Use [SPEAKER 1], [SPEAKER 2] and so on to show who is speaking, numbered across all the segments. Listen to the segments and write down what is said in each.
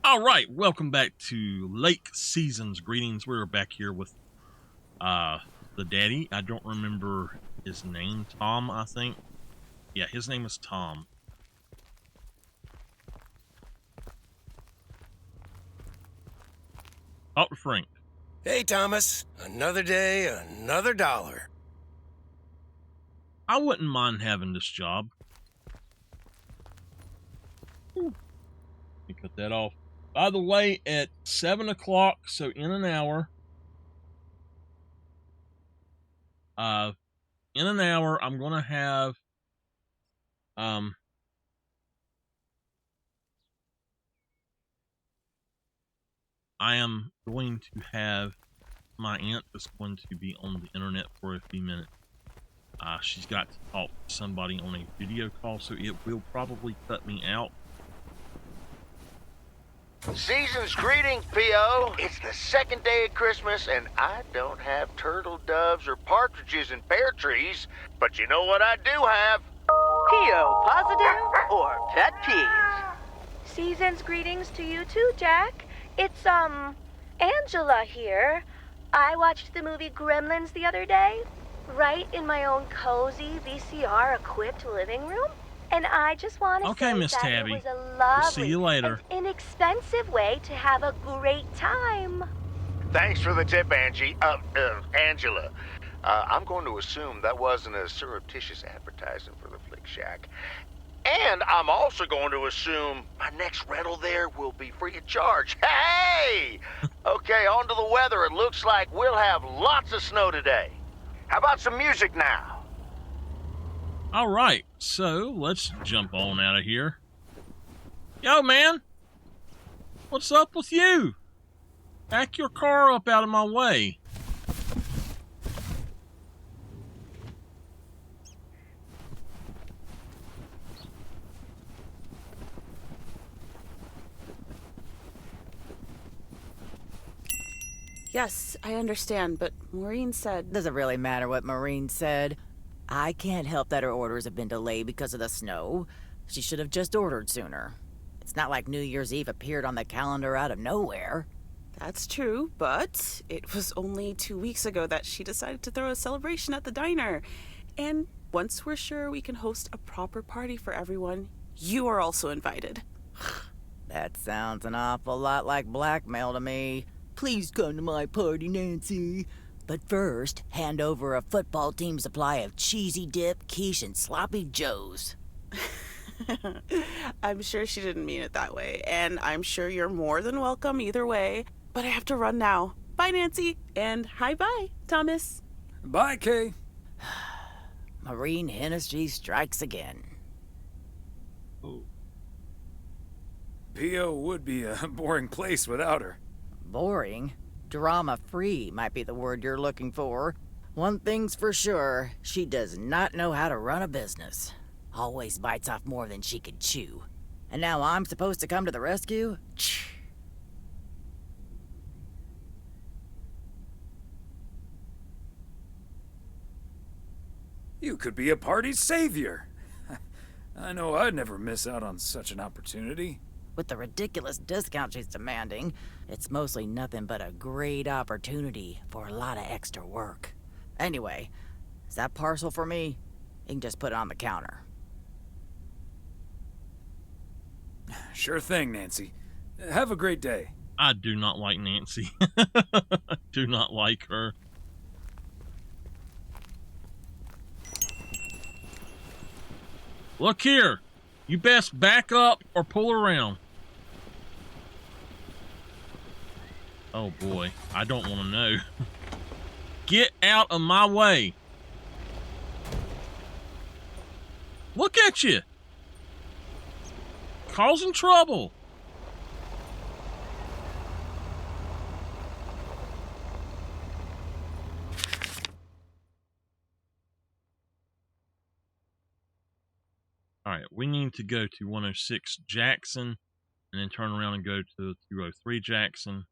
[SPEAKER 1] All right, welcome back to Lake Seasons. Greetings. We're back here with the daddy. I don't remember his name. Tom, I think. Yeah, his name is Tom. Talk to Frank.
[SPEAKER 2] Hey, Thomas. Another day, another dollar.
[SPEAKER 1] I wouldn't mind having this job. Let me cut that off. By the way, at 7 o'clock, so in an hour, I'm going to have, I am going to have my aunt is going to be on the internet for a few minutes. She's got to talk to somebody on a video call, so it will probably cut me out.
[SPEAKER 3] Season's greetings, P.O. It's the second day of Christmas, and I don't have turtle doves or partridges in pear trees, but you know what I do have?
[SPEAKER 4] P.O. positive or pet peeves?
[SPEAKER 5] Season's greetings to you too, Jack. It's, Angela here. I watched the movie Gremlins the other day, right in my own cozy VCR-equipped living room. And I just want to say
[SPEAKER 1] Miss
[SPEAKER 5] that
[SPEAKER 1] Tabby.
[SPEAKER 5] it was a lovely,
[SPEAKER 1] We'll see you later.
[SPEAKER 5] and inexpensive way to have a great time.
[SPEAKER 3] Thanks for the tip, Angela. I'm going to assume that wasn't a surreptitious advertising for the Flick Shack. And I'm also going to assume my next rental there will be free of charge. Hey! Okay, on to the weather. It looks like we'll have lots of snow today. How about some music now?
[SPEAKER 1] All right, so let's jump on out of here. Yo, man. What's up with you? Back your car up out of my way.
[SPEAKER 6] Yes, I understand, but Maureen said...
[SPEAKER 7] Doesn't really matter what Maureen said. I can't help that her orders have been delayed because of the snow. She should have just ordered sooner. It's not like New Year's Eve appeared on the calendar out of nowhere.
[SPEAKER 6] That's true, but it was only 2 weeks ago that she decided to throw a celebration at the diner. And once we're sure we can host a proper party for everyone, you are also invited.
[SPEAKER 7] That sounds an awful lot like blackmail to me. Please come to my party, Nancy. But first, hand over a football team supply of cheesy dip, quiche, and sloppy joes.
[SPEAKER 6] I'm sure she didn't mean it that way, and I'm sure you're more than welcome either way. But I have to run now. Bye, Nancy, and hi-bye, Thomas.
[SPEAKER 8] Bye, Kay.
[SPEAKER 7] Maureen Hennessy strikes again.
[SPEAKER 8] Oh. P.O. would be a boring place without her.
[SPEAKER 7] Boring? Drama-free might be the word you're looking for. One thing's for sure, she does not know how to run a business. Always bites off more than she can chew. And now I'm supposed to come to the rescue?
[SPEAKER 8] You could be a party's savior. I know I'd never miss out on such an opportunity.
[SPEAKER 7] With the ridiculous discount she's demanding, it's mostly nothing but a great opportunity for a lot of extra work. Anyway, is that parcel for me? You can just put it on the counter.
[SPEAKER 8] Sure thing, Nancy. Have a great day.
[SPEAKER 1] I do not like Nancy. Do not like her. Look here. You best back up or pull around. Oh boy, I don't want to know. Get out of my way. Look at you. Causing trouble. All right, we need to go to 106 Jackson and then turn around and go to 203 Jackson.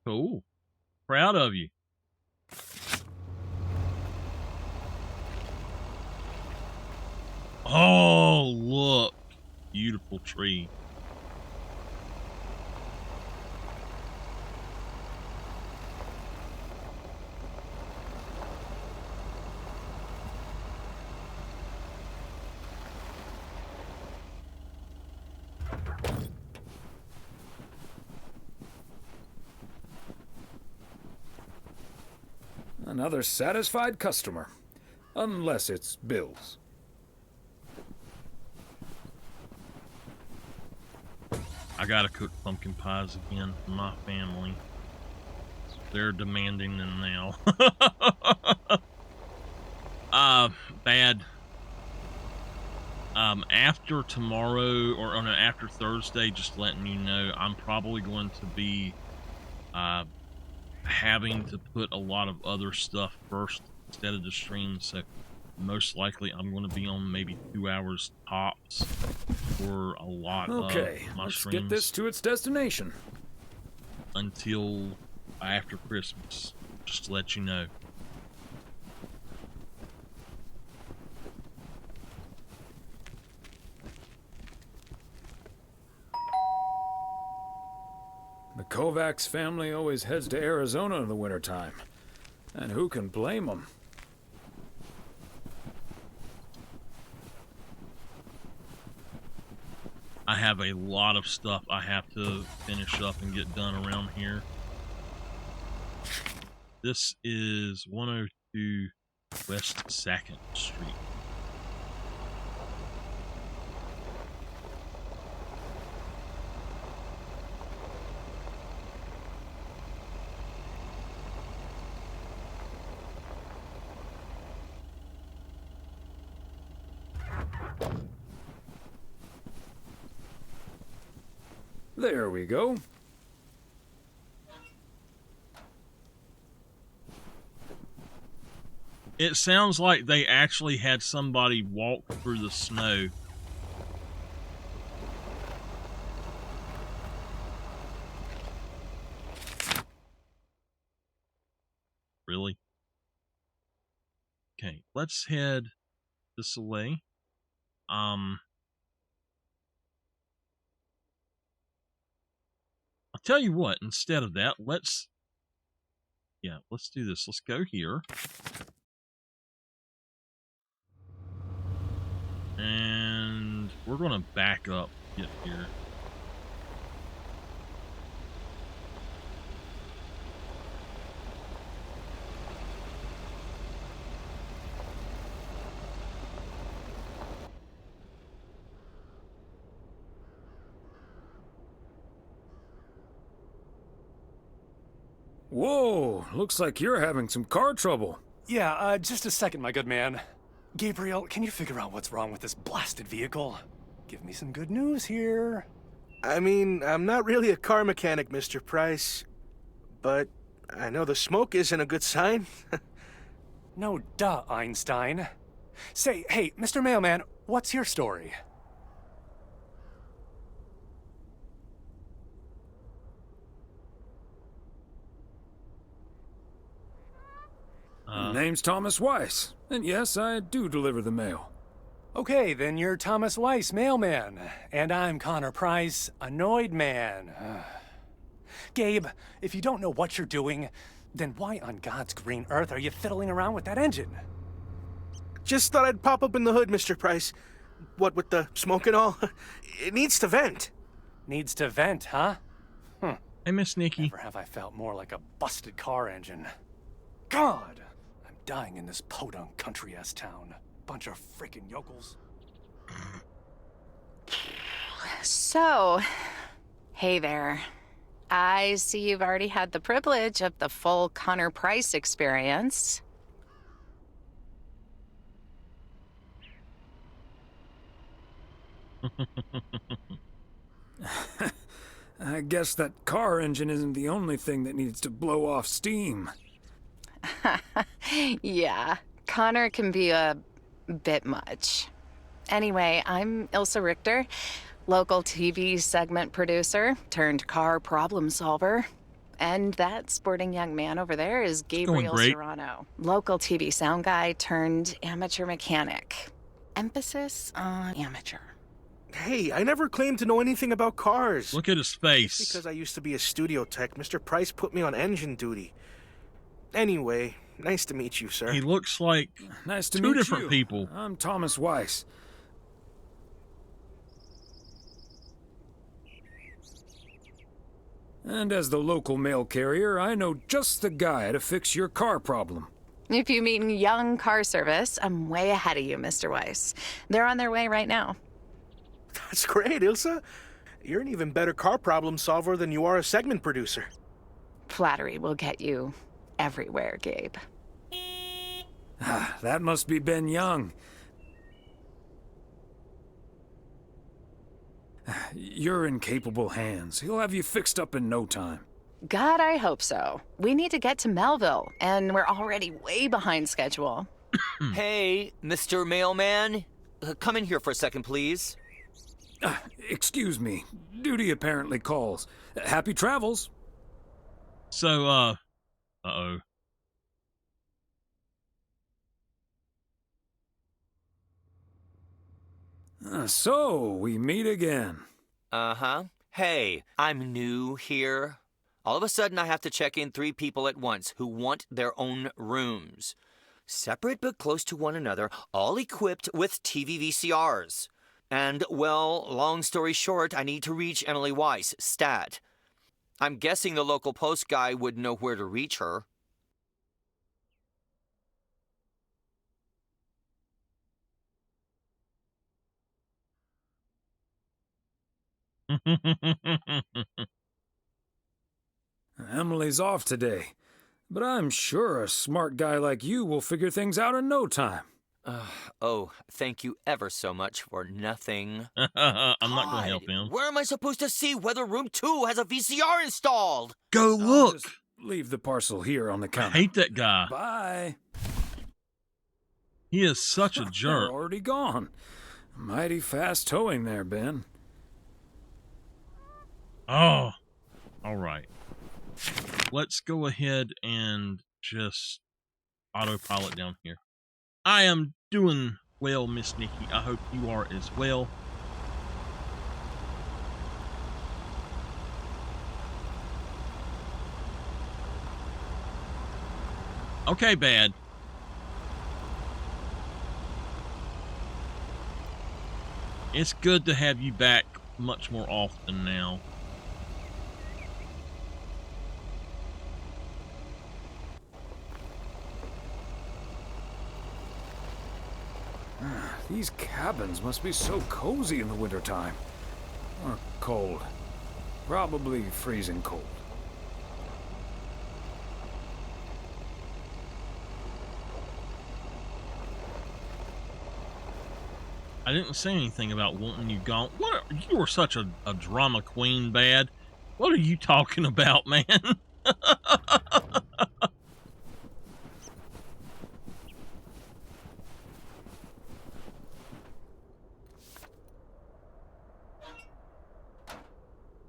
[SPEAKER 1] Cool. Proud of you. Oh, look. beautiful tree.
[SPEAKER 8] Another satisfied customer. Unless it's Bill's.
[SPEAKER 1] I gotta cook pumpkin pies again for my family. They're demanding them now. Bad. After tomorrow, or no, after Thursday, just letting you know, I'm probably going to be having to put a lot of other stuff first instead of the stream, so most likely I'm going to be on maybe 2 hours tops for a lot of my
[SPEAKER 8] let's
[SPEAKER 1] streams.
[SPEAKER 8] get this to its destination.
[SPEAKER 1] Until after Christmas, just to let you know.
[SPEAKER 8] The Kovacs family always heads to Arizona in the wintertime. And who can blame them?
[SPEAKER 1] I have a lot of stuff I have to finish up and get done around here. This is 102 West 2nd Street.
[SPEAKER 8] There we go.
[SPEAKER 1] It sounds like they actually had somebody walk through the snow. Really? Okay, let's head this way. I'll tell you what, instead of that, let's do this. Let's go here. And we're going to back up, get here.
[SPEAKER 8] Whoa, looks like you're having some car trouble.
[SPEAKER 9] Yeah, just a second, my good man. Gabriel, can you figure out what's wrong with this blasted vehicle? Give me some good news here.
[SPEAKER 2] I mean, I'm not really a car mechanic, Mr. Price, but I know the smoke isn't a good sign.
[SPEAKER 9] No duh, Einstein. Say, hey, Mr. Mailman, what's your story?
[SPEAKER 8] Name's Thomas Weiss, and yes, I do deliver the mail.
[SPEAKER 9] Okay, then you're Thomas Weiss, mailman, and I'm Connor Price, annoyed man. Gabe, if you don't know what you're doing, then why on God's green earth are you fiddling around with that engine?
[SPEAKER 2] Just thought I'd pop open the hood, Mr. Price. What with the smoke and all? It needs to vent.
[SPEAKER 9] Needs to vent, huh?
[SPEAKER 1] Hey, Miss Nikki.
[SPEAKER 9] Never have I felt more like a busted car engine. God! I'm dying in this podunk country-ass town. Bunch of freaking yokels.
[SPEAKER 10] So, hey there. I see you've already had the privilege of the full Connor Price experience.
[SPEAKER 8] I guess that car engine isn't the only thing that needs to blow off steam.
[SPEAKER 10] Yeah, Connor can be a bit much. Anyway, I'm Ilsa Richter, local TV segment producer turned car problem solver. And that sporting young man over there is Gabriel Serrano, local TV sound guy turned amateur mechanic. Emphasis on amateur.
[SPEAKER 2] Hey, I never claimed to know anything about cars.
[SPEAKER 1] Look at his face.
[SPEAKER 2] Because I used to be a studio tech, Mr. Price put me on engine duty. Anyway, nice to meet you, sir.
[SPEAKER 1] He looks like
[SPEAKER 8] Nice to
[SPEAKER 1] two
[SPEAKER 8] meet
[SPEAKER 1] different
[SPEAKER 8] you.
[SPEAKER 1] people.
[SPEAKER 8] I'm Thomas Weiss. And as the local mail carrier, I know just the guy to fix your car problem.
[SPEAKER 10] If you mean Young Car Service, I'm way ahead of you, Mr. Weiss. They're on their way right now.
[SPEAKER 2] That's great, Ilsa. You're an even better car problem solver than you are a segment producer.
[SPEAKER 10] Flattery will get you everywhere, Gabe.
[SPEAKER 8] That must be Ben Young. You're in capable hands. He'll have you fixed up in no time.
[SPEAKER 10] God, I hope so. We need to get to Melville, and we're already way behind schedule.
[SPEAKER 11] Hey, Mr. Mailman. Come in here for a second, please.
[SPEAKER 8] Excuse me. Duty apparently calls. Happy travels.
[SPEAKER 1] So, uh-oh.
[SPEAKER 8] So, we meet again.
[SPEAKER 11] Uh-huh. Hey, I'm new here. All of a sudden, I have to check in 3 people at once who want their own rooms. Separate but close to one another, all equipped with TV VCRs. And, well, long story short, I need to reach Emily Weiss, stat. I'm guessing the local post guy would know where to reach her.
[SPEAKER 8] Emily's off today, but I'm sure a smart guy like you will figure things out in no time.
[SPEAKER 11] Oh, thank you ever so much for nothing.
[SPEAKER 1] I'm not going to help him.
[SPEAKER 11] Where am I supposed to see whether room 2 has a VCR installed?
[SPEAKER 1] Go
[SPEAKER 8] I'll
[SPEAKER 1] look.
[SPEAKER 8] just leave the parcel here on the
[SPEAKER 1] I
[SPEAKER 8] counter.
[SPEAKER 1] hate that guy.
[SPEAKER 8] Bye.
[SPEAKER 1] He is such a
[SPEAKER 8] They're
[SPEAKER 1] jerk.
[SPEAKER 8] already gone. Mighty fast towing there, Ben.
[SPEAKER 1] Oh, all right. Let's go ahead and just autopilot down here. I am doing well, Miss Nikki. I hope you are as well. Okay, bad. It's good to have you back much more often now.
[SPEAKER 8] These cabins must be so cozy in the wintertime. Or cold. Probably freezing cold.
[SPEAKER 1] I didn't say anything about wanting you gone. What? You were such a drama queen, Bad. What are you talking about, man?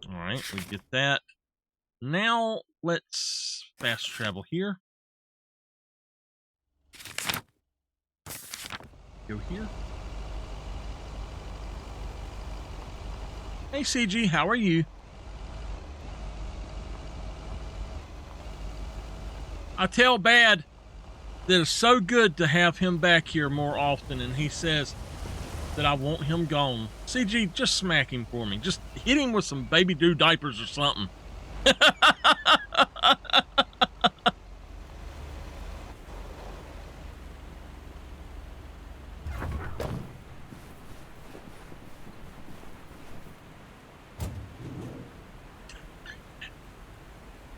[SPEAKER 1] All right, we get that. Now let's fast travel here. Go here. Hey, CG, how are you? I tell Bad that it's so good to have him back here more often, and he says that I want him gone. CG, just smack him for me. Just hit him with some baby doo diapers or something.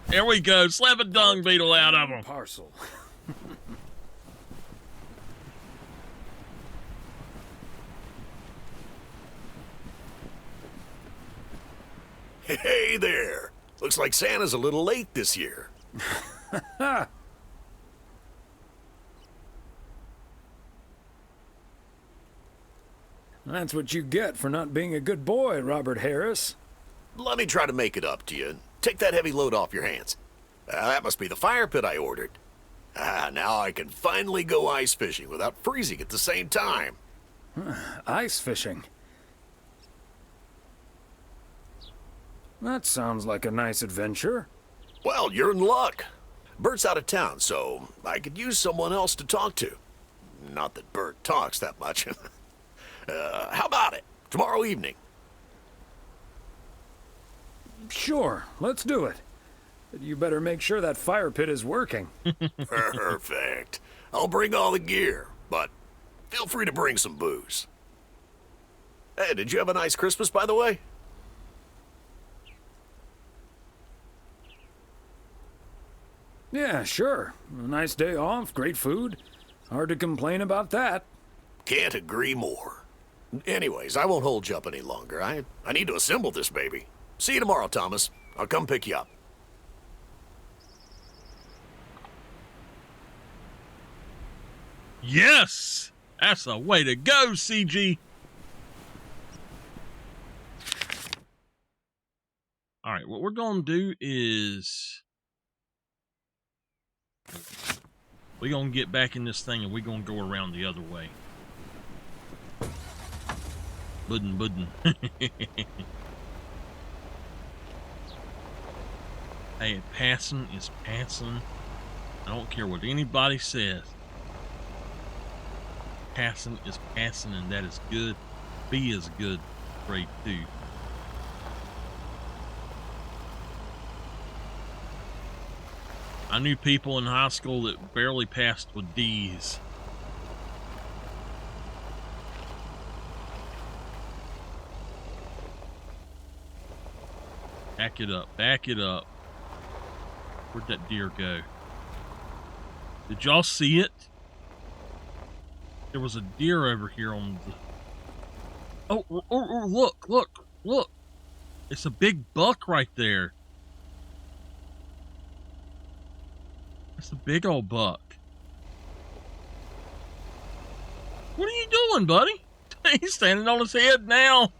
[SPEAKER 1] There we go. Slap a dung beetle out of him.
[SPEAKER 8] Parcel.
[SPEAKER 12] Hey there. Looks like Santa's a little late this year.
[SPEAKER 8] That's what you get for not being a good boy, Robert Harris.
[SPEAKER 12] Let me try to make it up to you. Take that heavy load off your hands. That must be the fire pit I ordered. Now I can finally go ice fishing without freezing at the same time.
[SPEAKER 8] Ice fishing. That sounds like a nice adventure.
[SPEAKER 12] Well, you're in luck. Bert's out of town, so I could use someone else to talk to. Not that Bert talks that much. How about it? Tomorrow evening.
[SPEAKER 8] Sure, let's do it. But you better make sure that fire pit is working.
[SPEAKER 12] Perfect. I'll bring all the gear, but feel free to bring some booze. Hey, did you have a nice Christmas, by the way?
[SPEAKER 8] Yeah, sure. A nice day off, great food. Hard to complain about that.
[SPEAKER 12] Can't agree more. Anyways, I won't hold you up any longer. I need to assemble this baby. See you tomorrow, Thomas. I'll come pick you up.
[SPEAKER 1] Yes! That's the way to go, CG! Alright, what we're gonna do is... we're gonna get back in this thing and we're gonna go around the other way. Buddin'. Hey, passing is passing. I don't care what anybody says. Passing is passing, and that is good. B is good. Grade 2. I knew people in high school that barely passed with D's. Back it up. Back it up. Where'd that deer go? Did y'all see it? There was a deer over here on the... Oh, look. It's a big buck right there. That's a big old buck. What are you doing, buddy? He's standing on his head now.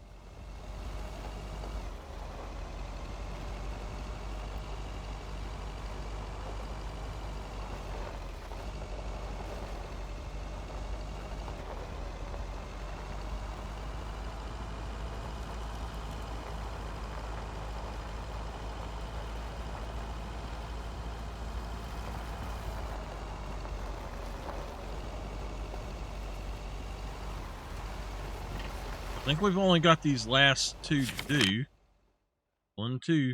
[SPEAKER 1] I think we've only got these last two to do. 1, 2.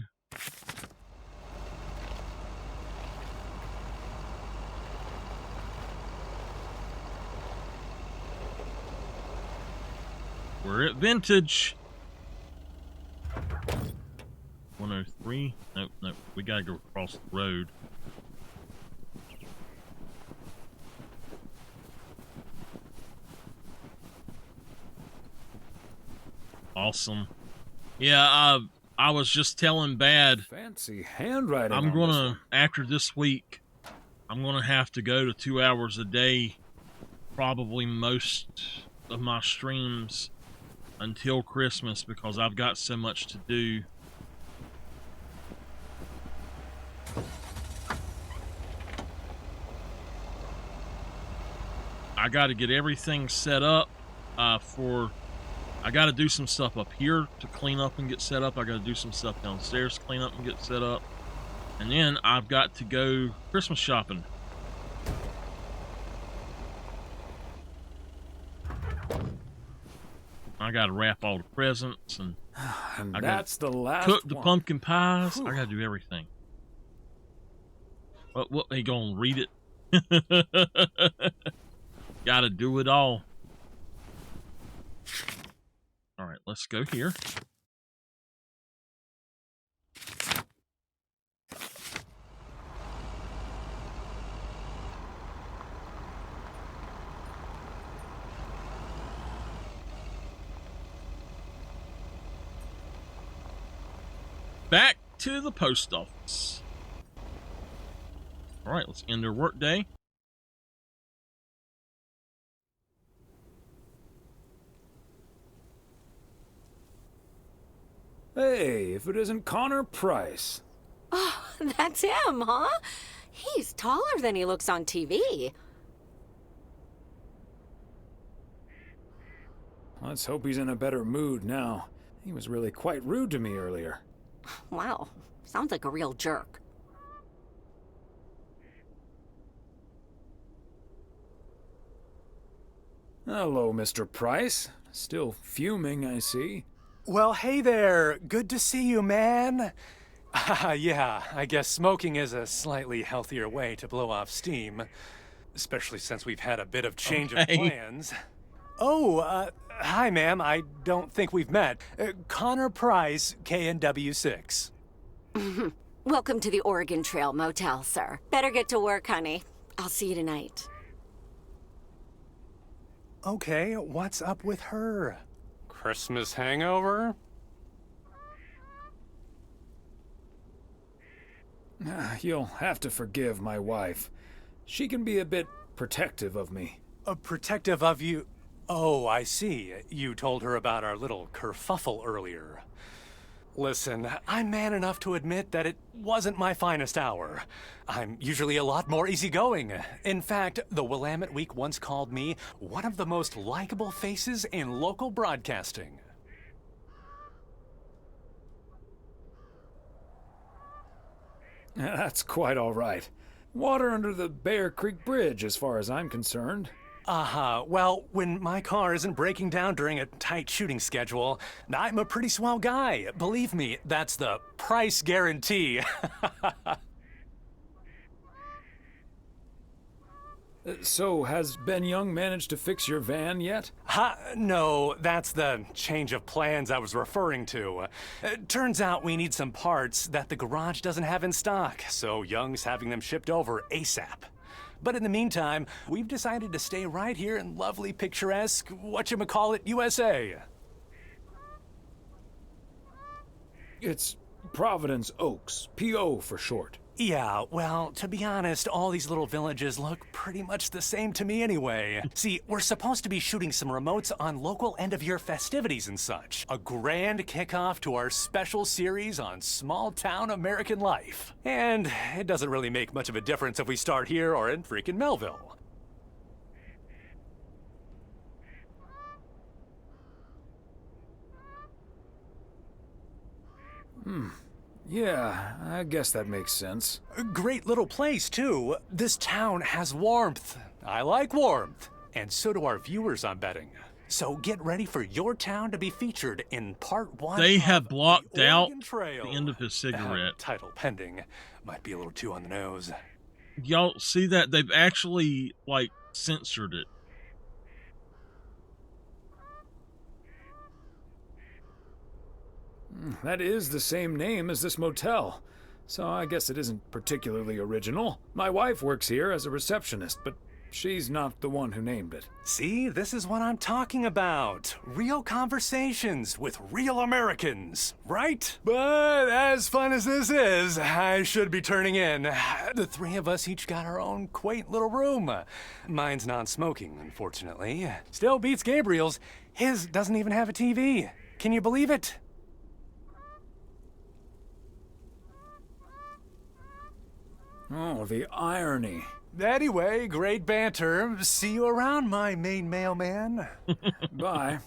[SPEAKER 1] We're at vintage. 103. Nope. We gotta go across the road. Awesome. Yeah, I was just telling Bad.
[SPEAKER 8] Fancy handwriting.
[SPEAKER 1] I'm gonna, after this week, I'm gonna have to go to 2 hours a day, probably most of my streams until Christmas, because I've got so much to do. I got to get everything set up I got to do some stuff up here to clean up and get set up. I got to do some stuff downstairs to clean up and get set up. And then I've got to go Christmas shopping. I got to wrap all the presents and
[SPEAKER 8] that's the last
[SPEAKER 1] cook the
[SPEAKER 8] one.
[SPEAKER 1] pumpkin pies.
[SPEAKER 8] Whew.
[SPEAKER 1] I got to do everything. What they gonna read it? Got to do it all. All right, let's go here. Back to the post office. All right, let's end our work day.
[SPEAKER 8] Hey, if it isn't Connor Price.
[SPEAKER 13] Oh, that's him, huh? He's taller than he looks on TV.
[SPEAKER 8] Let's hope he's in a better mood now. He was really quite rude to me earlier.
[SPEAKER 13] Wow, sounds like a real jerk.
[SPEAKER 8] Hello, Mr. Price. Still fuming, I see.
[SPEAKER 9] Well, hey there. Good to see you, man. Yeah, I guess smoking is a slightly healthier way to blow off steam. Especially since we've had a bit of change of plans. Oh, hi, ma'am. I don't think we've met. Connor Price, KNW6.
[SPEAKER 13] Welcome to the Oregon Trail Motel, sir. Better get to work, honey. I'll see you tonight.
[SPEAKER 9] Okay, what's up with her? Christmas hangover?
[SPEAKER 8] You'll have to forgive my wife. She can be a bit protective of me.
[SPEAKER 9] Protective of you? Oh, I see. You told her about our little kerfuffle earlier. Listen, I'm man enough to admit that it wasn't my finest hour. I'm usually a lot more easygoing. In fact, the Willamette Week once called me one of the most likable faces in local broadcasting.
[SPEAKER 8] That's quite all right. Water under the Bear Creek Bridge, as far as I'm concerned.
[SPEAKER 9] Well, when my car isn't breaking down during a tight shooting schedule, I'm a pretty swell guy. Believe me, that's the price guarantee.
[SPEAKER 8] So, has Ben Young managed to fix your van yet?
[SPEAKER 9] No, that's the change of plans I was referring to. Turns out we need some parts that the garage doesn't have in stock, so Young's having them shipped over ASAP. But in the meantime, we've decided to stay right here in lovely, picturesque, whatchamacallit, USA.
[SPEAKER 8] It's Providence Oaks, P.O. for short.
[SPEAKER 9] Yeah, well, to be honest, all these little villages look pretty much the same to me anyway. See, we're supposed to be shooting some remotes on local end-of-year festivities and such. A grand kickoff to our special series on small-town American life. And it doesn't really make much of a difference if we start here or in freaking Melville.
[SPEAKER 8] Yeah, I guess that makes sense.
[SPEAKER 9] Great little place, too. This town has warmth. I like warmth. And so do our viewers, I'm betting. So get ready for your town to be featured in part 1.
[SPEAKER 1] They have blocked out
[SPEAKER 9] Trail.
[SPEAKER 1] the end of his cigarette.
[SPEAKER 9] Title pending. Might be a little too on the nose.
[SPEAKER 1] Y'all see that? They've actually, like, censored it.
[SPEAKER 8] That is the same name as this motel, so I guess it isn't particularly original. My wife works here as a receptionist, but she's not the one who named it.
[SPEAKER 9] See, this is what I'm talking about. Real conversations with real Americans, right? But as fun as this is, I should be turning in. The three of us each got our own quaint little room. Mine's non-smoking, unfortunately. Still beats Gabriel's. His doesn't even have a TV. Can you believe it?
[SPEAKER 8] Oh, the irony.
[SPEAKER 9] Anyway, great banter. See you around, my main mailman.
[SPEAKER 8] Bye.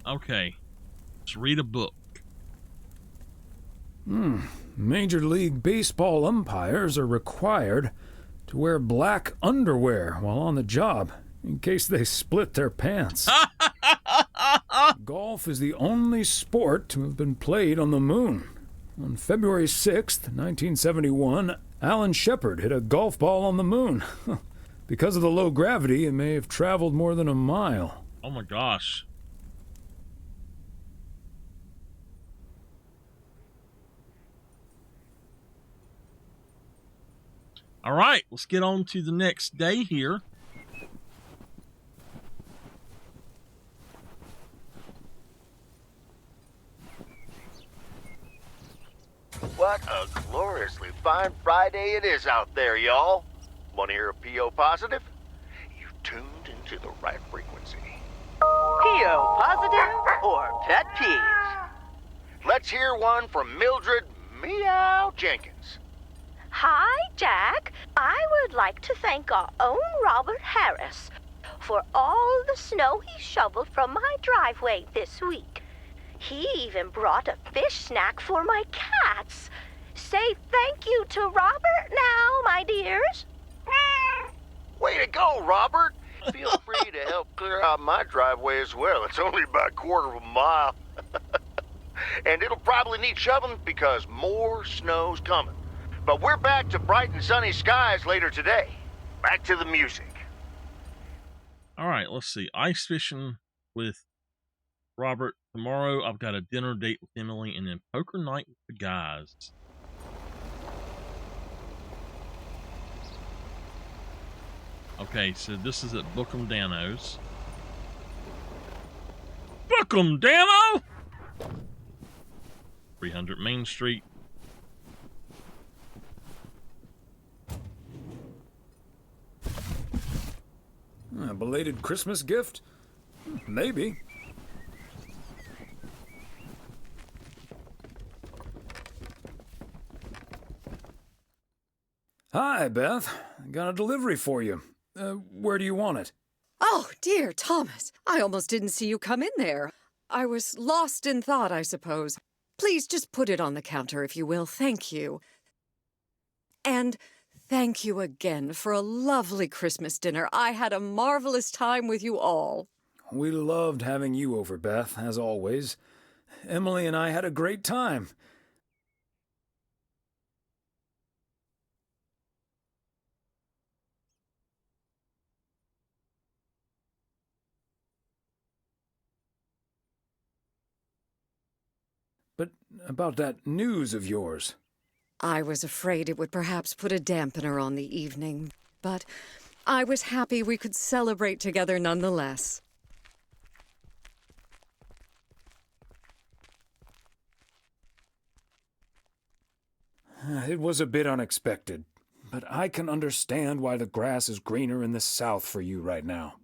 [SPEAKER 1] Okay, let's read a book.
[SPEAKER 8] Major League Baseball umpires are required to wear black underwear while on the job, in case they split their pants. Golf is the only sport to have been played on the moon. On February 6th, 1971, Alan Shepard hit a golf ball on the moon. Because of the low gravity, it may have traveled more than a mile.
[SPEAKER 1] Oh my gosh. All right, let's get on to the next day here.
[SPEAKER 3] What a gloriously fine Friday it is out there, y'all. Want to hear a P.O. positive? You tuned into the right frequency.
[SPEAKER 4] P.O. positive or pet peeves?
[SPEAKER 3] Let's hear one from Mildred Meow Jenkins.
[SPEAKER 5] Hi, Jack. I would like to thank our own Robert Harris for all the snow he shoveled from my driveway this week. He even brought a fish snack for my cats. Say thank you to Robert now, my dears.
[SPEAKER 3] Way to go, Robert. Feel free to help clear out my driveway as well. It's only about a quarter of a mile. And it'll probably need shoveling because more snow's coming. But we're back to bright and sunny skies later today. Back to the music.
[SPEAKER 1] All right, let's see. Ice fishing with Robert. Tomorrow I've got a dinner date with Emily and then poker night with the guys. Okay, so this is at Bookham Dano's. Bookham Dano! 300 Main Street.
[SPEAKER 8] A belated Christmas gift? Maybe. Hi, Beth. Got a delivery for you. Where do you want it?
[SPEAKER 14] Oh, dear Thomas. I almost didn't see you come in there. I was lost in thought, I suppose. Please just put it on the counter, if you will. Thank you. And thank you again for a lovely Christmas dinner. I had a marvelous time with you all.
[SPEAKER 8] We loved having you over, Beth, as always. Emily and I had a great time. But about that news of yours.
[SPEAKER 14] I was afraid it would perhaps put a dampener on the evening, but I was happy we could celebrate together nonetheless.
[SPEAKER 8] It was a bit unexpected, but I can understand why the grass is greener in the south for you right now.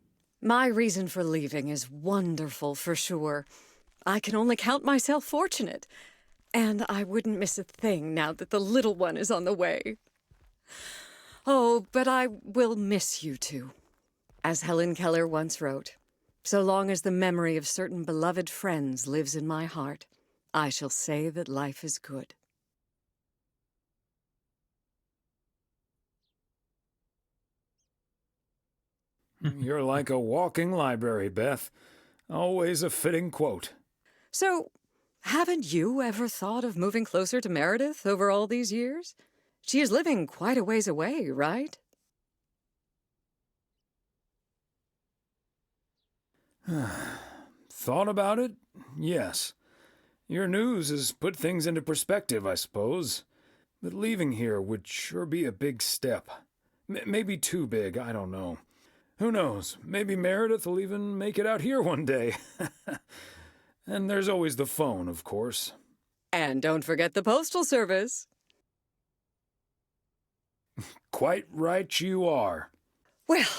[SPEAKER 14] My reason for leaving is wonderful, for sure. I can only count myself fortunate, and I wouldn't miss a thing now that the little one is on the way. Oh, but I will miss you two. As Helen Keller once wrote, so long as the memory of certain beloved friends lives in my heart, I shall say that life is good.
[SPEAKER 8] You're like a walking library, Beth. Always a fitting quote.
[SPEAKER 14] So, haven't you ever thought of moving closer to Meredith over all these years? She is living quite a ways away, right?
[SPEAKER 8] Thought about it? Yes. Your news has put things into perspective, I suppose. But leaving here would sure be a big step. Maybe too big, I don't know. Who knows? Maybe Meredith will even make it out here one day. And there's always the phone, of course.
[SPEAKER 14] And don't forget the postal service.
[SPEAKER 8] Quite right you are.
[SPEAKER 14] Well,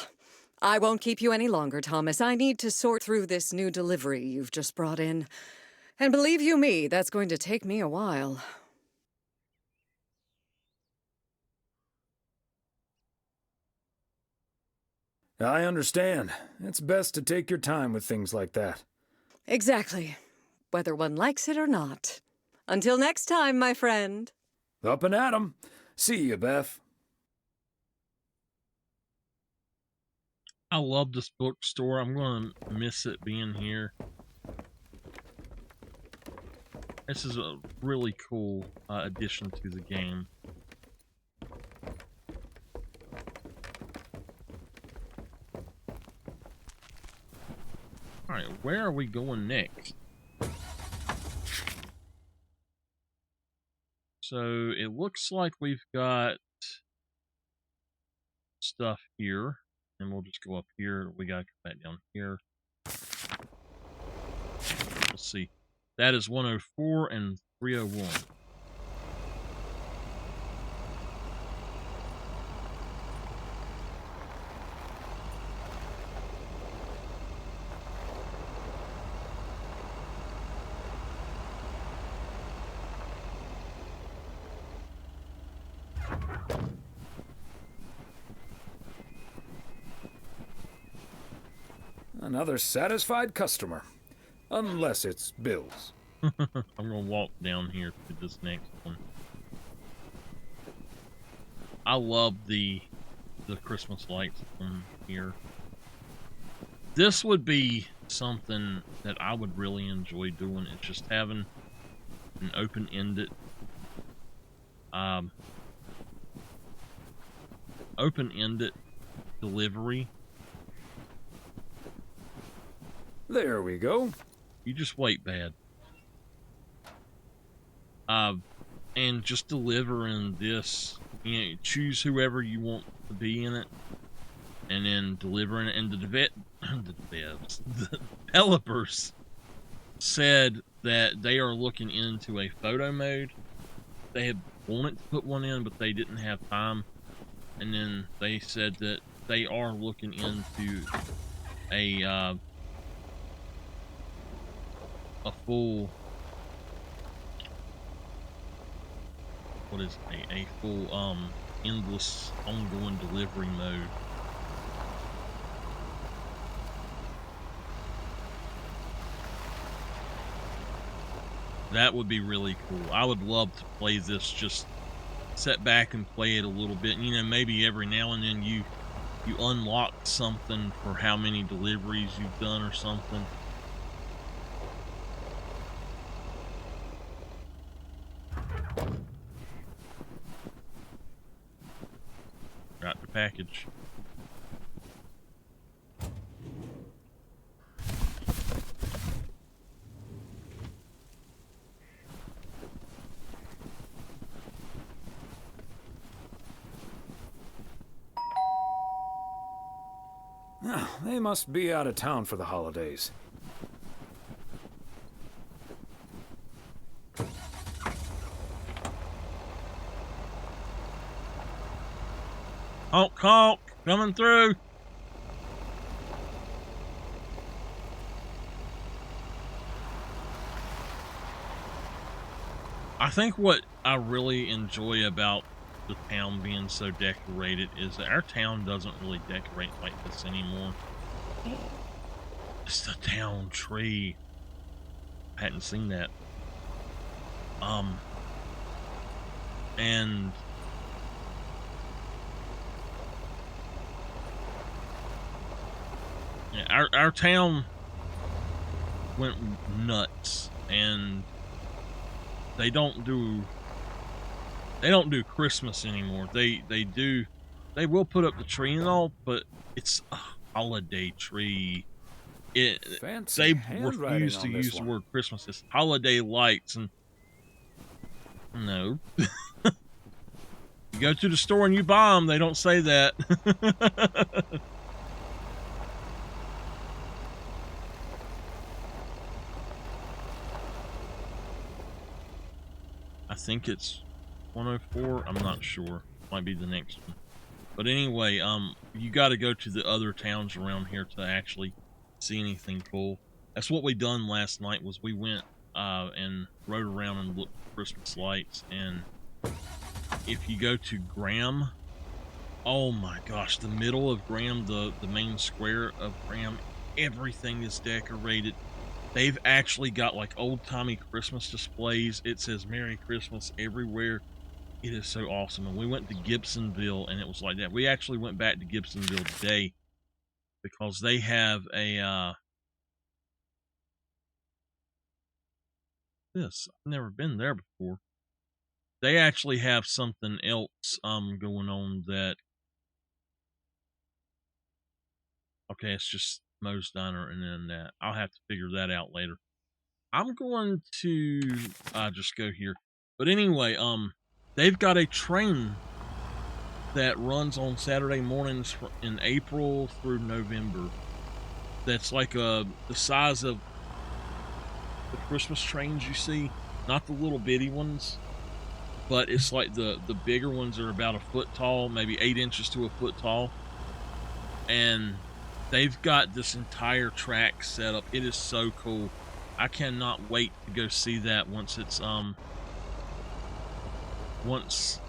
[SPEAKER 14] I won't keep you any longer, Thomas. I need to sort through this new delivery you've just brought in. And believe you me, that's going to take me a while.
[SPEAKER 8] I understand. It's best to take your time with things like that.
[SPEAKER 14] Exactly. Whether one likes it or not. Until next time, my friend.
[SPEAKER 8] Up and at 'em. See you, Beth.
[SPEAKER 1] I love this bookstore. I'm going to miss it being here. This is a really cool addition to the game. Alright, where are we going next? So it looks like we've got stuff here. And we'll just go up here. We gotta come back down here. Let's see. That is 104 and 301.
[SPEAKER 8] Another satisfied customer. Unless it's Bill's.
[SPEAKER 1] I'm gonna walk down here to this next one. I love the Christmas lights on here. This would be something that I would really enjoy doing. It's just having an open-ended delivery.
[SPEAKER 8] There we go.
[SPEAKER 1] You just wait, bad. And just delivering this, you know, choose whoever you want to be in it, and then delivering it. And the developers said that they are looking into a photo mode. They had wanted to put one in, but they didn't have time. And then they said that they are looking into a full, what is a full endless ongoing delivery mode. That would be really cool. I would love to play this, just sit back and play it a little bit. You know, maybe every now and then you unlock something for how many deliveries you've done or something. Got the package.
[SPEAKER 8] They must be out of town for the holidays.
[SPEAKER 1] Honk, honk, coming through. I think what I really enjoy about the town being so decorated is that our town doesn't really decorate like this anymore. It's the town tree. I hadn't seen that. And yeah, our town went nuts, and they don't do Christmas anymore. They will put up the tree and all, but it's a holiday tree. They refuse to use the word Christmas. It's holiday lights, and no. You go to the store and you buy them, they don't say that. I think it's 104. I'm not sure. Might be the next one. But anyway, you got to go to the other towns around here to actually see anything cool. That's what we done last night. Was we went and rode around and looked at Christmas lights. And if you go to Graham, oh my gosh, the middle of Graham, the main square of Graham, everything is decorated. They've actually got like old-timey Christmas displays. It says Merry Christmas everywhere. It is so awesome. And we went to Gibsonville, and it was like that. We actually went back to Gibsonville today because they have a this. I've never been there before. They actually have something else going on that. Okay, it's just Moe's Diner, and then I'll have to figure that out later. I'm going to just go here. But anyway, they've got a train that runs on Saturday mornings in April through November. That's like the size of the Christmas trains you see. Not the little bitty ones, but it's like the bigger ones are about a foot tall, maybe 8 inches to a foot tall. And they've got this entire track set up. It is so cool. I cannot wait to go see that once it's once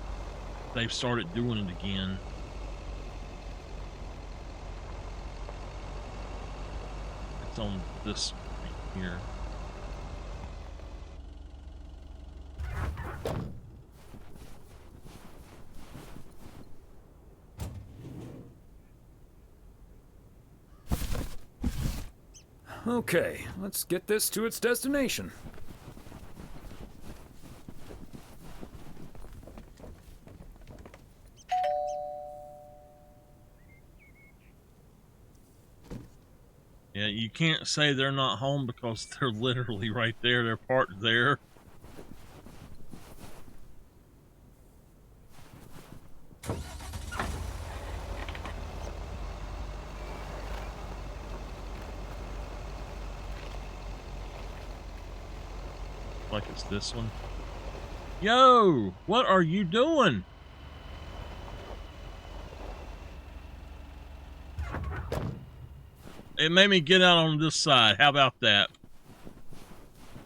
[SPEAKER 1] they've started doing it again. It's on this right here.
[SPEAKER 8] Okay, let's get this to its destination.
[SPEAKER 1] Yeah, you can't say they're not home because they're literally right there. They're parked there. Like it's this one. Yo, what are you doing? It made me get out on this side. How about that?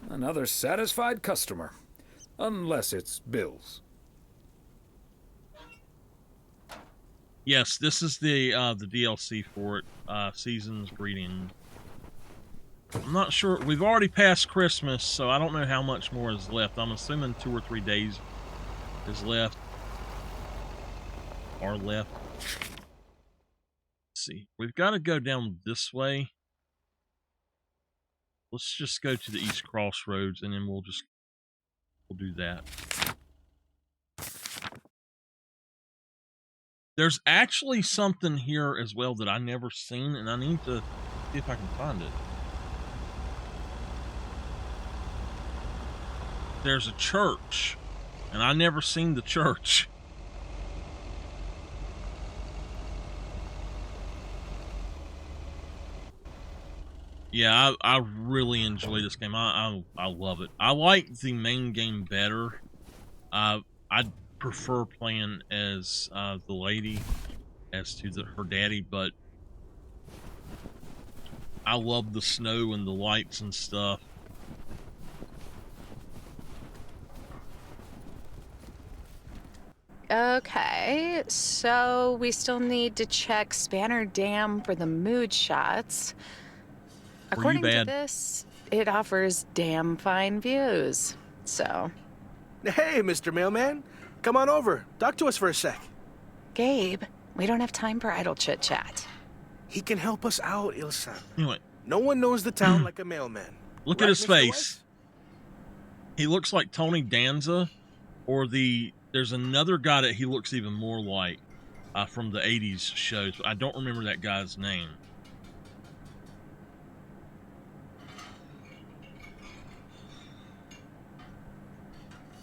[SPEAKER 8] Another satisfied customer. Unless it's Bill's.
[SPEAKER 1] Yes, this is the DLC for it. Season's Greeting. I'm not sure. We've already passed Christmas, so I don't know how much more is left. I'm assuming 2 or 3 days is left. Are left. Let's see. We've got to go down this way. Let's just go to the East Crossroads, and then we'll do that. There's actually something here as well that I never seen, and I need to see if I can find it. There's a church, and I never seen the church. Yeah, I really enjoy this game. I love it. I like the main game better. I prefer playing as the lady as to her daddy, but I love the snow and the lights and stuff.
[SPEAKER 10] Okay, so we still need to check Spanner Dam for the mood shots. According to this, it offers damn fine views. So.
[SPEAKER 2] Hey, Mr. Mailman. Come on over. Talk to us for a sec.
[SPEAKER 10] Gabe, we don't have time for idle chit-chat.
[SPEAKER 2] He can help us out, Ilsa.
[SPEAKER 1] Anyway.
[SPEAKER 2] No one knows the town like a mailman.
[SPEAKER 1] Look
[SPEAKER 2] right,
[SPEAKER 1] at his
[SPEAKER 2] Mr.
[SPEAKER 1] face.
[SPEAKER 2] West?
[SPEAKER 1] He looks like Tony Danza, or there's another guy that he looks even more like from the 80s shows. But I don't remember that guy's name.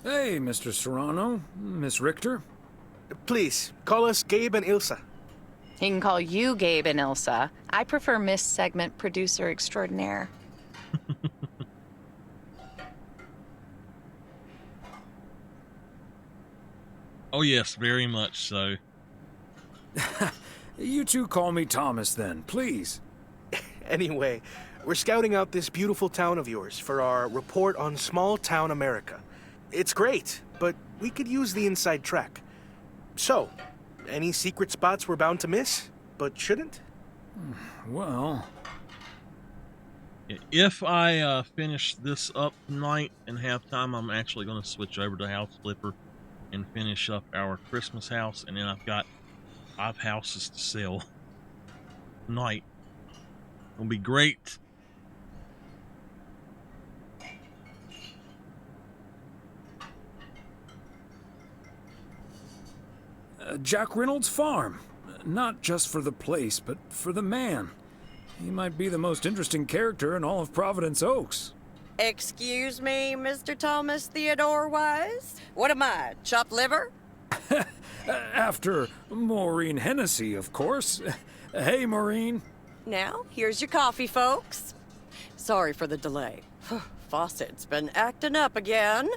[SPEAKER 8] Hey, Mr. Serrano, Miss Richter.
[SPEAKER 2] Please, call us Gabe and Ilsa.
[SPEAKER 10] He can call you Gabe and Ilsa. I prefer Miss Segment Producer Extraordinaire.
[SPEAKER 1] Oh, yes, very much so.
[SPEAKER 8] You two call me Thomas then, please.
[SPEAKER 2] Anyway, we're scouting out this beautiful town of yours for our report on small town America. It's great, but we could use the inside track. So, any secret spots we're bound to miss, but shouldn't?
[SPEAKER 8] Well...
[SPEAKER 1] If I finish this up tonight and have time, I'm actually going to switch over to House Flipper and finish up our Christmas house, and then I've got 5 houses to sell tonight. It'll be great.
[SPEAKER 8] Jack Reynolds' farm. Not just for the place, but for the man. He might be the most interesting character in all of Providence Oaks.
[SPEAKER 15] Excuse me, Mr. Thomas Theodore Wise? What am I, chopped liver?
[SPEAKER 8] After Maureen Hennessy, of course. Hey, Maureen.
[SPEAKER 15] Now, here's your coffee, folks. Sorry for the delay. Faucet's been acting up again,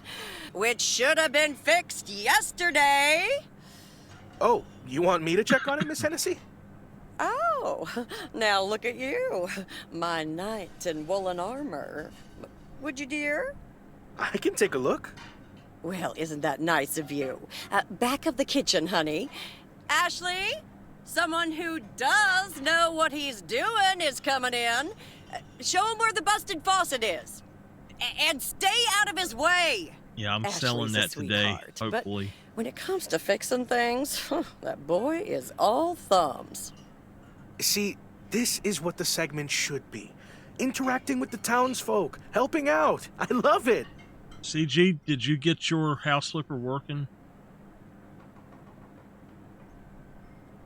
[SPEAKER 15] which should have been fixed yesterday.
[SPEAKER 2] Oh, you want me to check on it, Miss Hennessy?
[SPEAKER 15] Oh, now look at you. My knight in woolen armor. Would you, dear?
[SPEAKER 2] I can take a look.
[SPEAKER 15] Well, isn't that nice of you? Back of the kitchen, honey. Ashley, someone who does know what he's doing is coming in. Show him where the busted faucet is. And stay out of his way.
[SPEAKER 1] Yeah, I'm
[SPEAKER 15] Ashley's
[SPEAKER 1] selling
[SPEAKER 15] a
[SPEAKER 1] that today,
[SPEAKER 15] sweetheart,
[SPEAKER 1] hopefully.
[SPEAKER 15] But when it comes to fixing things, that boy is all thumbs.
[SPEAKER 2] See, this is what the segment should be. Interacting with the townsfolk, helping out. I love it.
[SPEAKER 1] CG, did you get your house flipper working?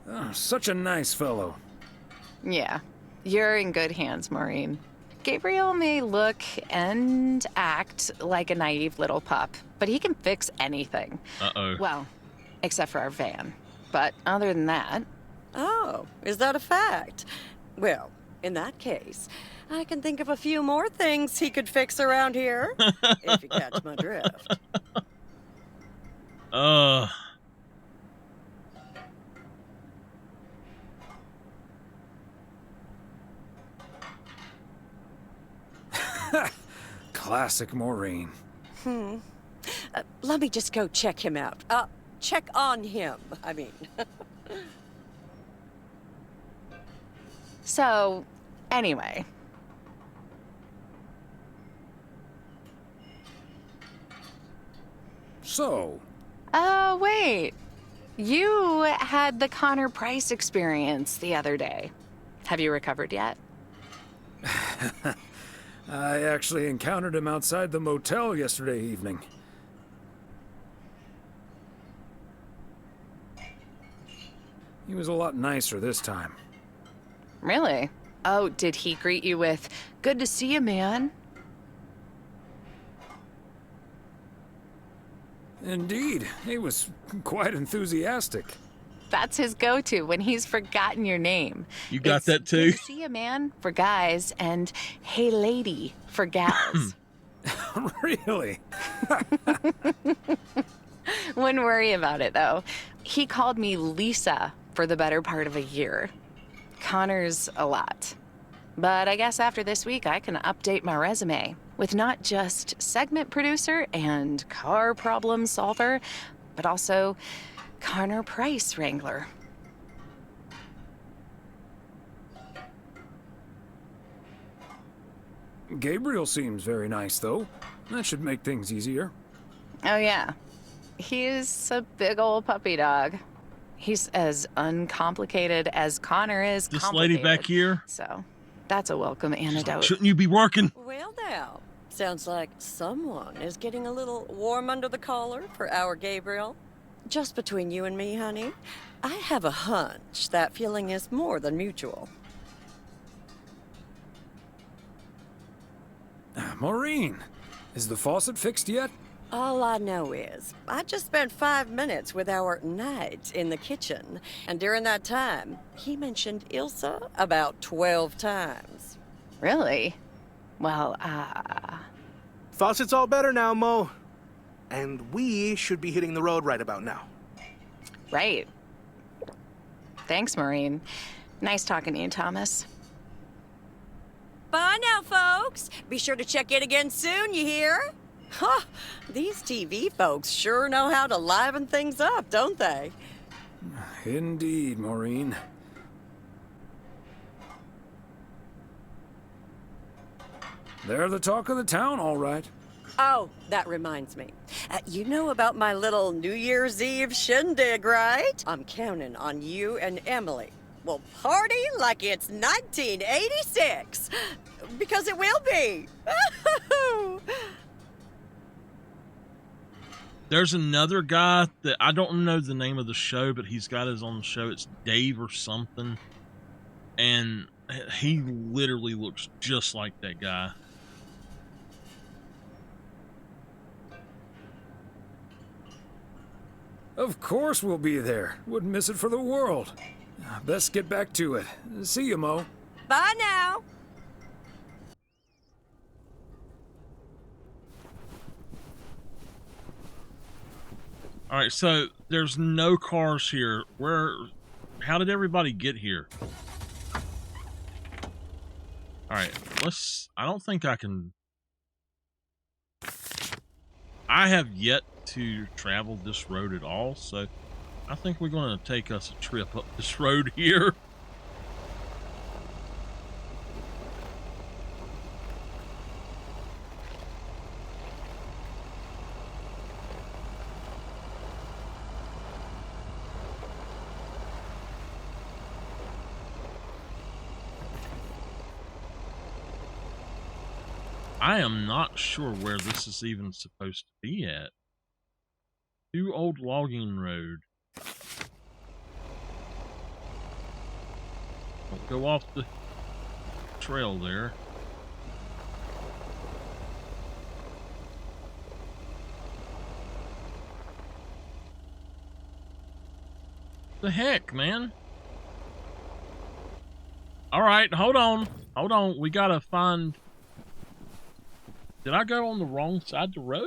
[SPEAKER 8] Oh, such a nice fellow.
[SPEAKER 10] Yeah, you're in good hands, Maureen. Gabriel may look and act like a naive little pup, but he can fix anything.
[SPEAKER 1] Uh-oh.
[SPEAKER 10] Well, except for our van. But other than that...
[SPEAKER 15] Oh, is that a fact? Well, in that case, I can think of a few more things he could fix around here, if you catch my drift.
[SPEAKER 8] Classic Maureen.
[SPEAKER 15] Let me just go check him out. Check on him, I mean.
[SPEAKER 10] So, anyway.
[SPEAKER 8] So?
[SPEAKER 10] Wait. You had the Connor Price experience the other day. Have you recovered yet?
[SPEAKER 8] I actually encountered him outside the motel yesterday evening. He was a lot nicer this time.
[SPEAKER 10] Really? Oh, did he greet you with, "Good to see you, man"?
[SPEAKER 8] Indeed, he was quite enthusiastic.
[SPEAKER 10] That's his go-to when he's forgotten your name.
[SPEAKER 1] You got
[SPEAKER 10] It's
[SPEAKER 1] that too?
[SPEAKER 10] "Good to see you, man" for guys, and "Hey, lady" for gals.
[SPEAKER 8] Really?
[SPEAKER 10] Wouldn't worry about it, though. He called me Lisa for the better part of a year. Connor's a lot. But I guess after this week, I can update my resume with not just segment producer and car problem solver, but also Connor Price wrangler.
[SPEAKER 8] Gabriel seems very nice, though. That should make things easier.
[SPEAKER 10] Oh, yeah. He's a big old puppy dog. He's as uncomplicated as Connor is
[SPEAKER 1] This
[SPEAKER 10] complicated.
[SPEAKER 1] lady back here?
[SPEAKER 10] So, that's a welcome antidote.
[SPEAKER 1] Shouldn't you be working?
[SPEAKER 15] Well, now, sounds like someone is getting a little warm under the collar for our Gabriel. Just between you and me, honey, I have a hunch that feeling is more than mutual.
[SPEAKER 8] Maureen, is the faucet fixed yet?
[SPEAKER 15] All I know is, I just spent 5 minutes with our knight in the kitchen, and during that time, he mentioned Ilsa about 12 times.
[SPEAKER 10] Really? Well,
[SPEAKER 2] Faucet's all better now, Mo. And we should be hitting the road right about now.
[SPEAKER 10] Right. Thanks, Maureen. Nice talking to you, Thomas.
[SPEAKER 15] Bye now, folks. Be sure to check in again soon, you hear? Huh, these TV folks sure know how to liven things up, don't they?
[SPEAKER 8] Indeed, Maureen. They're the talk of the town, all right.
[SPEAKER 15] Oh, that reminds me. You know about my little New Year's Eve shindig, right? I'm counting on you and Emily. We'll party like it's 1986. Because it will be.
[SPEAKER 1] There's another guy that I don't know the name of the show, but he's got his own show. It's Dave or something. And he literally looks just like that guy.
[SPEAKER 8] Of course we'll be there. Wouldn't miss it for the world. Best get back to it. See you, Mo.
[SPEAKER 15] Bye now.
[SPEAKER 1] All right, so there's no cars here. How did everybody get here? All right, I don't think I can. I have yet to travel this road at all, so I think we're going to take us a trip up this road here. I am not sure where this is even supposed to be at. New Old Logging Road. Don't go off the trail there. The heck, man? All right, hold on. Hold on. We gotta find... Did I go on the wrong side of the road?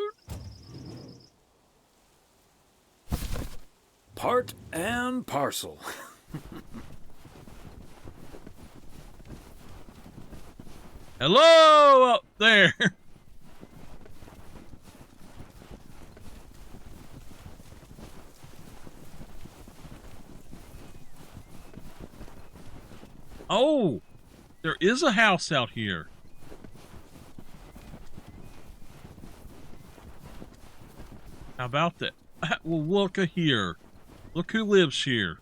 [SPEAKER 8] Part and parcel.
[SPEAKER 1] Hello up there. Oh, there is a house out here. How about that? Well, look here. Look who lives here.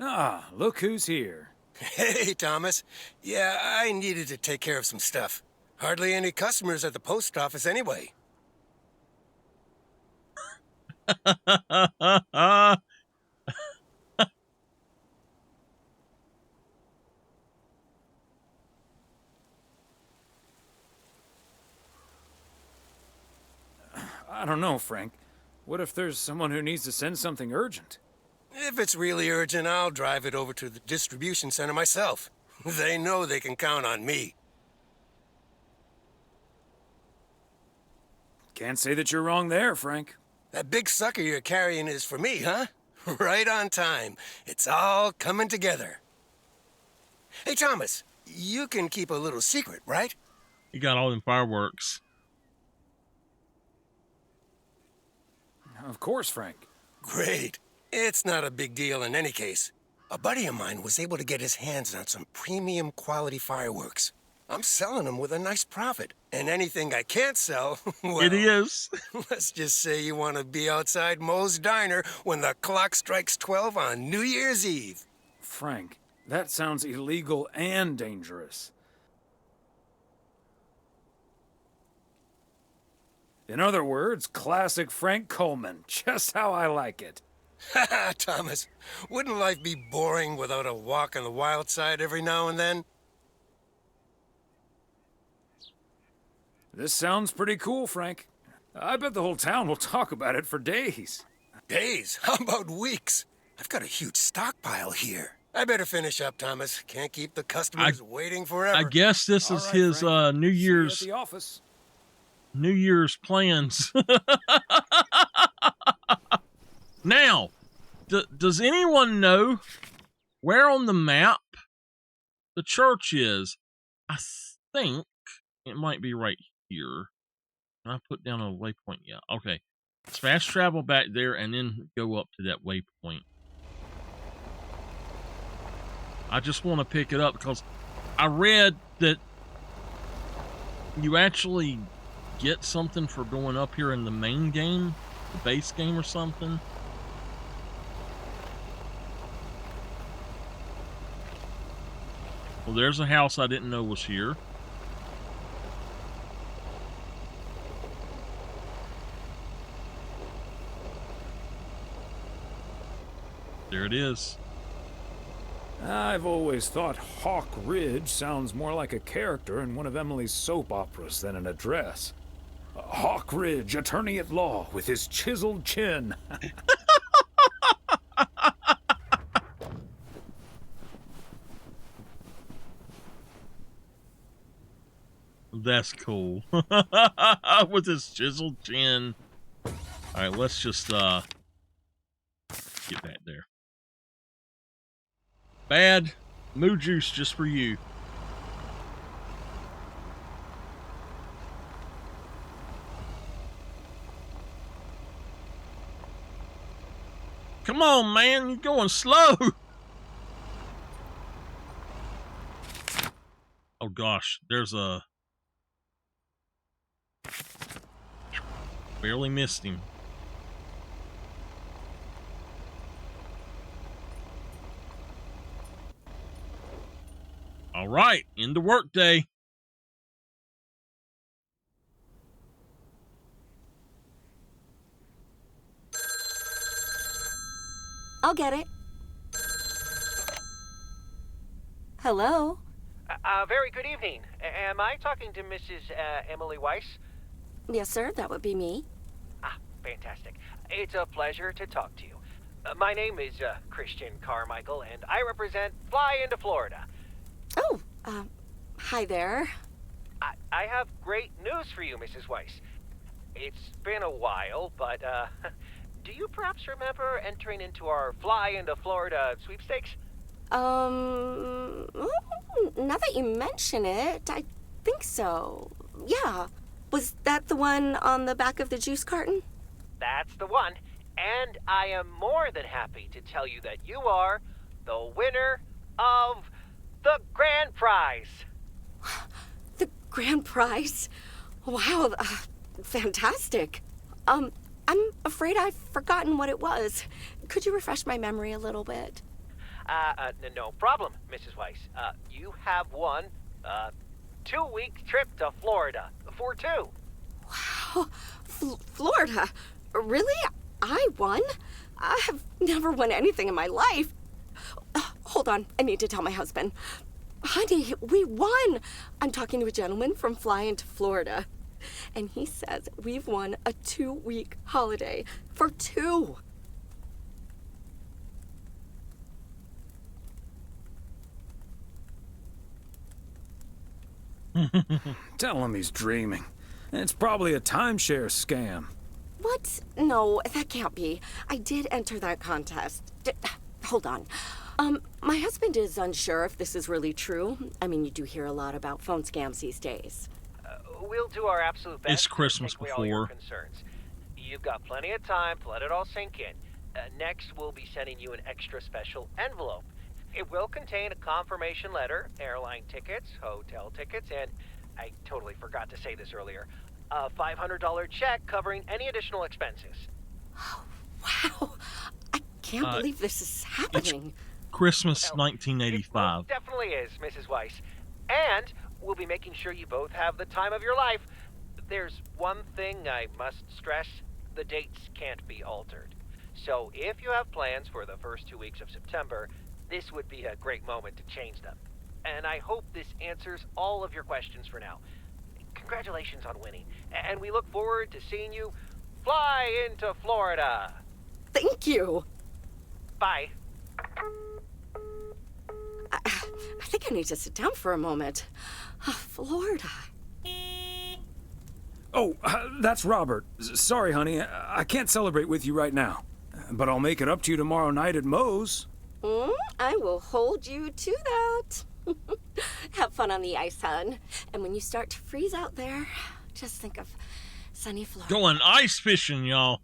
[SPEAKER 8] Ah, look who's here.
[SPEAKER 16] Hey, Thomas. Yeah, I needed to take care of some stuff. Hardly any customers at the post office anyway.
[SPEAKER 8] I don't know, Frank. What if there's someone who needs to send something urgent?
[SPEAKER 16] If it's really urgent, I'll drive it over to the distribution center myself. They know they can count on me.
[SPEAKER 8] Can't say that you're wrong there, Frank.
[SPEAKER 16] That big sucker you're carrying is for me, huh? Right on time. It's all coming together. Hey, Thomas, you can keep a little secret, right?
[SPEAKER 1] You got all them fireworks.
[SPEAKER 8] Of course, Frank.
[SPEAKER 16] Great. It's not a big deal in any case. A buddy of mine was able to get his hands on some premium quality fireworks. I'm selling them with a nice profit. And anything I can't sell, well...
[SPEAKER 1] It is.
[SPEAKER 16] Let's just say you want to be outside Moe's Diner when the clock strikes 12 on New Year's Eve.
[SPEAKER 8] Frank, that sounds illegal and dangerous. In other words, classic Frank Coleman. Just how I like it.
[SPEAKER 16] Haha, Thomas. Wouldn't life be boring without a walk on the wild side every now and then?
[SPEAKER 8] This sounds pretty cool, Frank. I bet the whole town will talk about it for days.
[SPEAKER 16] Days? How about weeks? I've got a huge stockpile here. I better finish up, Thomas. Can't keep the customers waiting forever.
[SPEAKER 1] I guess this is his New Year's...
[SPEAKER 8] See you at the office.
[SPEAKER 1] New Year's plans. Now, does anyone know where on the map the church is? I think it might be right here. Can I put down a waypoint? Yeah, okay. Let's fast travel back there and then go up to that waypoint. I just want to pick it up because I read that you actually get something for going up here in the main game, the base game or something. Well, there's a house I didn't know was here. There it is.
[SPEAKER 8] I've always thought Hawk Ridge sounds more like a character in one of Emily's soap operas than an address. Hawk Ridge, attorney at law, with his chiseled chin.
[SPEAKER 1] That's cool. With his chiseled chin. All right, let's just get back there. Bad mood juice just for you. Come on, man, you're going slow. Oh gosh, there's a... Barely missed him. All right, into work day.
[SPEAKER 13] I'll get it. Hello?
[SPEAKER 17] Very good evening. Am I talking to Mrs. Emily Weiss?
[SPEAKER 13] Yes, sir, that would be me.
[SPEAKER 17] Ah, fantastic. It's a pleasure to talk to you. My name is Christian Carmichael, and I represent Fly into Florida.
[SPEAKER 13] Oh, hi there.
[SPEAKER 17] I have great news for you, Mrs. Weiss. It's been a while, but do you perhaps remember entering into our Fly into Florida sweepstakes?
[SPEAKER 13] Now that you mention it, I think so. Yeah. Was that the one on the back of the juice carton?
[SPEAKER 17] That's the one. And I am more than happy to tell you that you are the winner of the grand prize.
[SPEAKER 13] The grand prize? Wow, fantastic. I'm afraid I've forgotten what it was. Could you refresh my memory a little bit?
[SPEAKER 17] No problem, Mrs. Weiss. You have won a 2-week trip to Florida for 2.
[SPEAKER 13] Wow, Florida? Really? I won? I have never won anything in my life. Hold on, I need to tell my husband. Honey, we won! I'm talking to a gentleman from Fly into Florida. And he says we've won a 2-week holiday for 2.
[SPEAKER 8] Tell him he's dreaming. It's probably a timeshare scam.
[SPEAKER 13] What? No, that can't be. I did enter that contest. Hold on. My husband is unsure if this is really true. I mean, you do hear a lot about phone scams these days.
[SPEAKER 17] We'll do our absolute best.
[SPEAKER 1] It's Christmas
[SPEAKER 17] to take away all your
[SPEAKER 1] before.
[SPEAKER 17] concerns. You've got plenty of time to let it all sink in. Next, we'll be sending you an extra special envelope. It will contain a confirmation letter, airline tickets, hotel tickets, and I totally forgot to say this earlier, a $500 check covering any additional expenses.
[SPEAKER 13] Oh, wow. I can't believe this is happening.
[SPEAKER 1] Christmas
[SPEAKER 17] Well,
[SPEAKER 1] 1985.
[SPEAKER 17] It definitely is, Mrs. Weiss. And we'll be making sure you both have the time of your life. There's one thing I must stress. The dates can't be altered. So if you have plans for the first 2 weeks of September, this would be a great moment to change them. And I hope this answers all of your questions for now. Congratulations on winning. And we look forward to seeing you fly into Florida.
[SPEAKER 13] Thank you.
[SPEAKER 17] Bye.
[SPEAKER 13] I think I need to sit down for a moment. Florida.
[SPEAKER 8] Oh, that's Robert. Sorry, honey. I can't celebrate with you right now. But I'll make it up to you tomorrow night at Moe's.
[SPEAKER 13] I will hold you to that. Have fun on the ice, hon. And when you start to freeze out there, just think of sunny Florida.
[SPEAKER 1] Going ice fishing, y'all.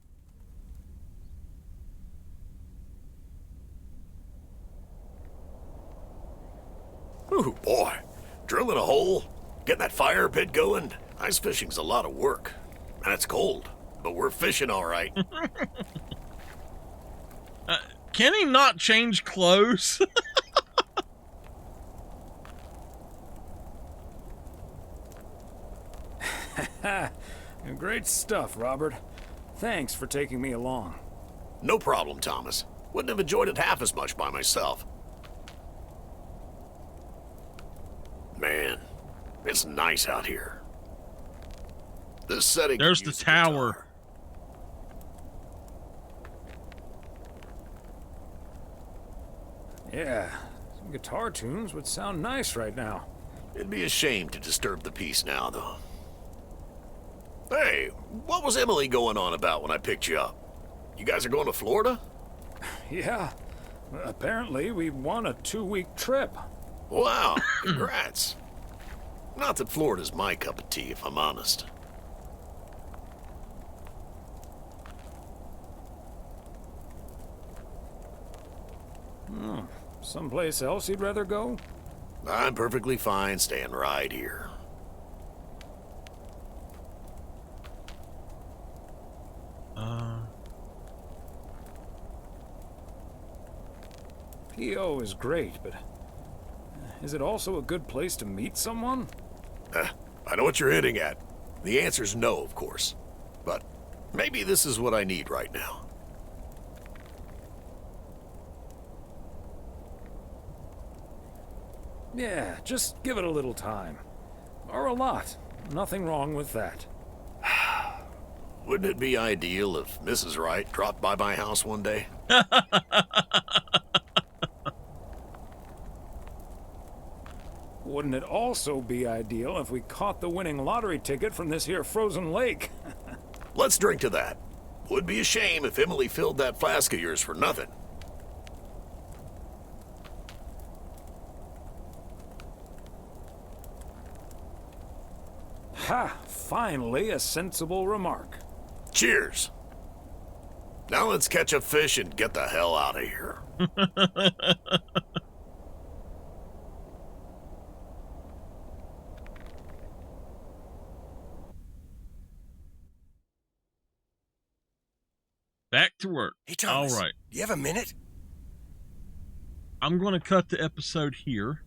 [SPEAKER 12] Ooh, boy. Drilling a hole, getting that fire pit going. Ice fishing's a lot of work. And it's cold, but we're fishing all right.
[SPEAKER 1] Can he not change clothes?
[SPEAKER 8] Great stuff, Robert. Thanks for taking me along.
[SPEAKER 12] No problem, Thomas. Wouldn't have enjoyed it half as much by myself. Man, it's nice out here. This setting.
[SPEAKER 1] There's the tower.
[SPEAKER 8] Yeah, some guitar tunes would sound nice right now.
[SPEAKER 12] It'd be a shame to disturb the peace now, though. Hey, what was Emily going on about when I picked you up? You guys are going to Florida?
[SPEAKER 8] Yeah, apparently we won a 2-week trip.
[SPEAKER 12] Wow, congrats. Not that Florida's my cup of tea, if I'm honest.
[SPEAKER 8] Someplace else you'd rather go?
[SPEAKER 12] I'm perfectly fine staying right here.
[SPEAKER 8] P.O. is great, but Is it also a good place to meet someone?
[SPEAKER 12] I know what you're hitting at. The answer's no, of course. But maybe this is what I need right now.
[SPEAKER 8] Yeah, just give it a little time. Or a lot. Nothing wrong with that.
[SPEAKER 12] Wouldn't it be ideal if Mrs. Wright dropped by my house one day?
[SPEAKER 8] Wouldn't it also be ideal if we caught the winning lottery ticket from this here frozen lake?
[SPEAKER 12] Let's drink to that. Would be a shame if Emily filled that flask of yours for nothing.
[SPEAKER 8] Ha! Finally, a sensible remark.
[SPEAKER 12] Cheers. Now let's catch a fish and get the hell out of here.
[SPEAKER 1] Back to work.
[SPEAKER 16] Hey, Thomas.
[SPEAKER 1] All right.
[SPEAKER 16] Do you have a minute?
[SPEAKER 1] I'm going to cut the episode here.